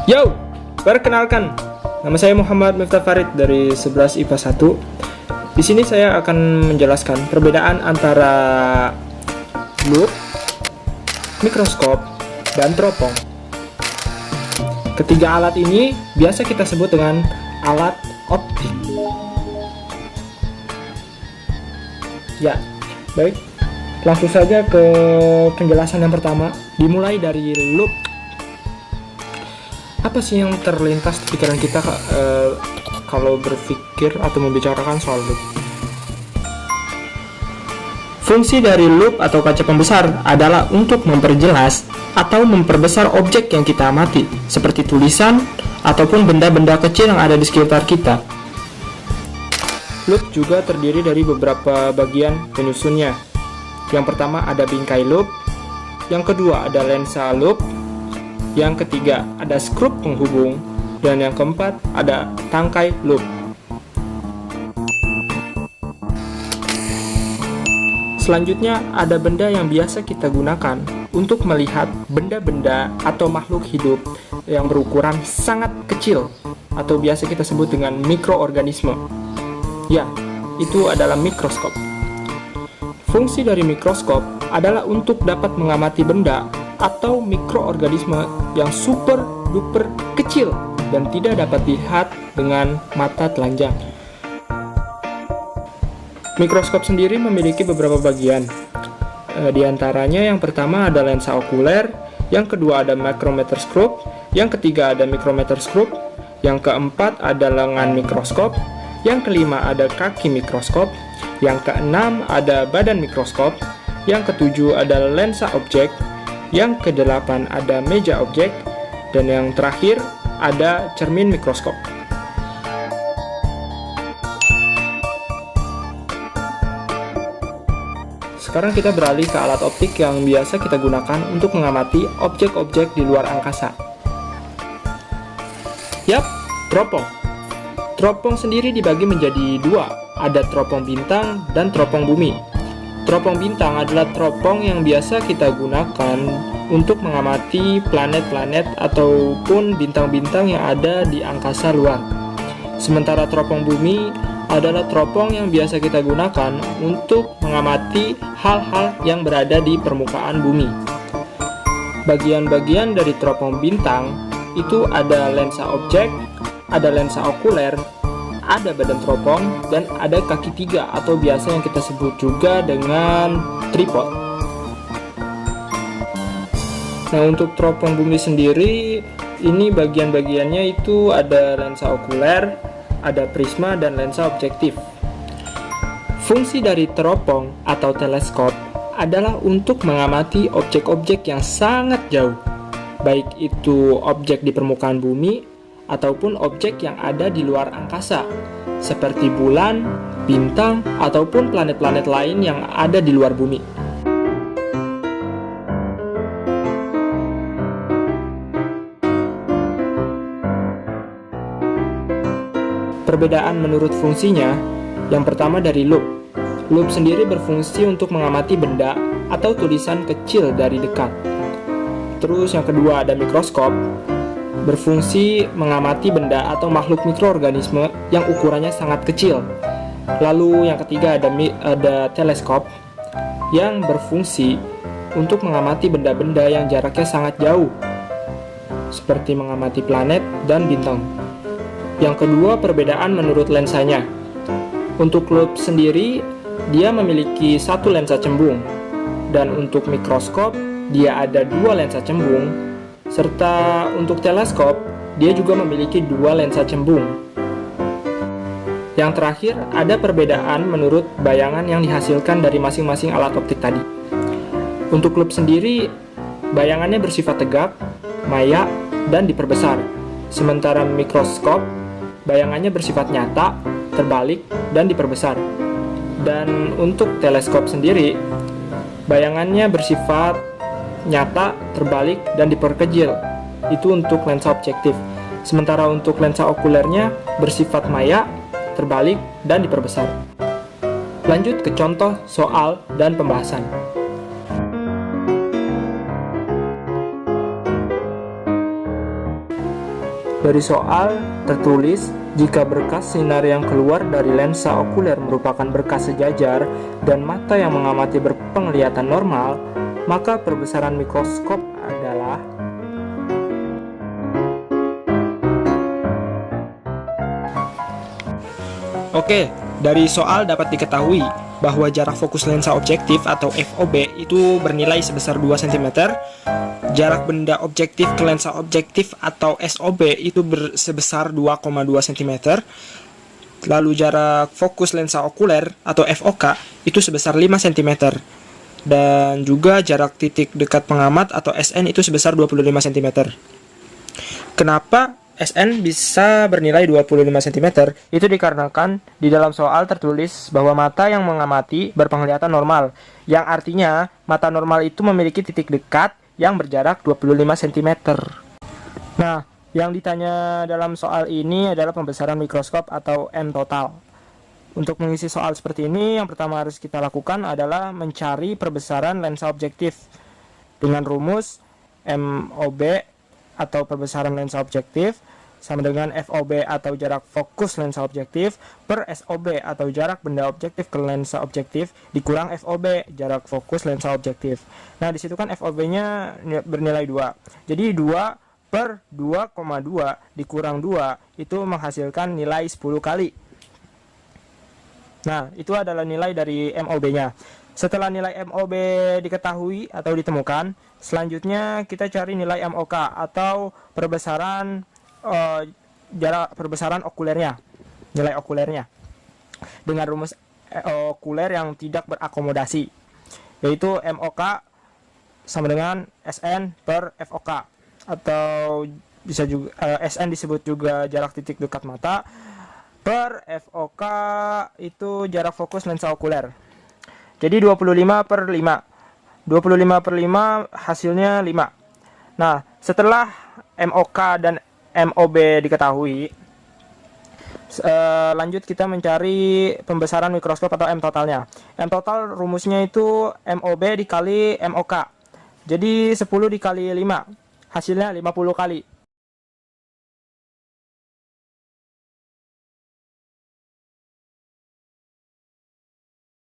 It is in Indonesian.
Yo, perkenalkan, nama saya Muhammad Miftah Farid dari 11 IPA 1. Di sini saya akan menjelaskan perbedaan antara loop, mikroskop, dan teropong. Ketiga alat ini biasa kita sebut dengan alat optik. Ya, baik. Langsung saja ke penjelasan yang pertama. Dimulai dari loop. Apa sih yang terlintas di pikiran kita kalau berpikir atau membicarakan soal loop? Fungsi dari loop atau kaca pembesar adalah untuk memperjelas atau memperbesar objek yang kita amati, seperti tulisan ataupun benda-benda kecil yang ada di sekitar kita. Loop juga terdiri dari beberapa bagian penyusunnya. Yang pertama ada bingkai loop, yang kedua ada lensa loop, yang ketiga ada skrup penghubung, dan yang keempat ada tangkai loop. Selanjutnya ada benda yang biasa kita gunakan untuk melihat benda-benda atau makhluk hidup yang berukuran sangat kecil atau biasa kita sebut dengan mikroorganisme. Ya, itu adalah mikroskop. Fungsi dari mikroskop adalah untuk dapat mengamati benda atau mikroorganisme yang super duper kecil dan tidak dapat dilihat dengan mata telanjang. Mikroskop sendiri memiliki beberapa bagian. Di antaranya yang pertama ada lensa okuler, yang kedua ada micrometerscope, yang ketiga ada micrometerscope, yang keempat ada lengan mikroskop, yang kelima ada kaki mikroskop, yang keenam ada badan mikroskop, yang ketujuh ada lensa objek, yang kedelapan ada meja objek, dan yang terakhir ada cermin mikroskop. Sekarang kita beralih ke alat optik yang biasa kita gunakan untuk mengamati objek-objek di luar angkasa. Yap, teropong. Teropong sendiri dibagi menjadi dua, ada teropong bintang dan teropong bumi. Teropong bintang adalah teropong yang biasa kita gunakan untuk mengamati planet-planet ataupun bintang-bintang yang ada di angkasa luar. Sementara teropong bumi adalah teropong yang biasa kita gunakan untuk mengamati hal-hal yang berada di permukaan bumi. Bagian-bagian dari teropong bintang itu ada lensa objek, ada lensa okuler, ada badan teropong, dan ada kaki tiga atau biasa yang kita sebut juga dengan tripod. Nah, untuk teropong bumi sendiri, ini bagian-bagiannya itu ada lensa okuler, ada prisma, dan lensa objektif. Fungsi dari teropong atau teleskop adalah untuk mengamati objek-objek yang sangat jauh, baik itu objek di permukaan bumi ataupun objek yang ada di luar angkasa, seperti bulan, bintang, ataupun planet-planet lain yang ada di luar bumi. Perbedaan menurut fungsinya, yang pertama dari loop. Loop sendiri berfungsi untuk mengamati benda atau tulisan kecil dari dekat. Terus yang kedua ada mikroskop, berfungsi mengamati benda atau makhluk mikroorganisme yang ukurannya sangat kecil. Lalu yang ketiga ada teleskop yang berfungsi untuk mengamati benda-benda yang jaraknya sangat jauh, seperti mengamati planet dan bintang. Yang kedua, perbedaan menurut lensanya. Untuk loop sendiri, dia memiliki satu lensa cembung, dan untuk mikroskop, dia ada dua lensa cembung, serta untuk teleskop, dia juga memiliki dua lensa cembung. Yang terakhir, ada perbedaan menurut bayangan yang dihasilkan dari masing-masing alat optik tadi. Untuk loop sendiri, bayangannya bersifat tegak, maya, dan diperbesar. Sementara mikroskop, bayangannya bersifat nyata, terbalik, dan diperbesar. Dan untuk teleskop sendiri, bayangannya bersifat nyata, terbalik, dan diperkecil. Itu untuk lensa objektif. Sementara untuk lensa okulernya bersifat maya, terbalik, dan diperbesar. Lanjut ke contoh, soal, dan pembahasan. Dari soal tertulis, jika berkas sinar yang keluar dari lensa okuler merupakan berkas sejajar dan mata yang mengamati berpenglihatan normal, maka perbesaran mikroskop adalah Oke, dari soal dapat diketahui bahwa jarak fokus lensa objektif atau FOB itu bernilai sebesar 2 cm, jarak benda objektif ke lensa objektif atau SOB itu sebesar 2,2 cm, lalu jarak fokus lensa okuler atau FOK itu sebesar 5 cm, dan juga jarak titik dekat pengamat atau SN itu sebesar 25 cm. Kenapa SN bisa bernilai 25 cm? Itu dikarenakan di dalam soal tertulis bahwa mata yang mengamati berpenglihatan normal, yang artinya mata normal itu memiliki titik dekat yang berjarak 25 cm. Nah, yang ditanya dalam soal ini adalah pembesaran mikroskop atau M total. Untuk mengisi soal seperti ini, yang pertama harus kita lakukan adalah mencari perbesaran lensa objektif dengan rumus MOB atau perbesaran lensa objektif sama dengan FOB atau jarak fokus lensa objektif per SOB atau jarak benda objektif ke lensa objektif dikurang FOB jarak fokus lensa objektif. Nah, di situ kan FOB-nya bernilai 2. Jadi 2 per 2,2 dikurang 2 itu menghasilkan nilai 10 kali. Nah, itu adalah nilai dari MOB-nya. Setelah nilai MOB diketahui atau ditemukan, selanjutnya kita cari nilai MOK atau perbesaran jarak perbesaran okulernya, nilai okulernya dengan rumus okuler yang tidak berakomodasi, yaitu MOK sama dengan SN per FOK, atau bisa juga SN disebut juga jarak titik dekat mata, per FOK itu jarak fokus lensa okuler. Jadi 25 per 5. 25 per 5 hasilnya 5. Nah, setelah MOK dan MOB diketahui, lanjut kita mencari pembesaran mikroskop atau M totalnya. M total rumusnya itu MOB dikali MOK. Jadi 10 dikali 5, hasilnya 50 kali.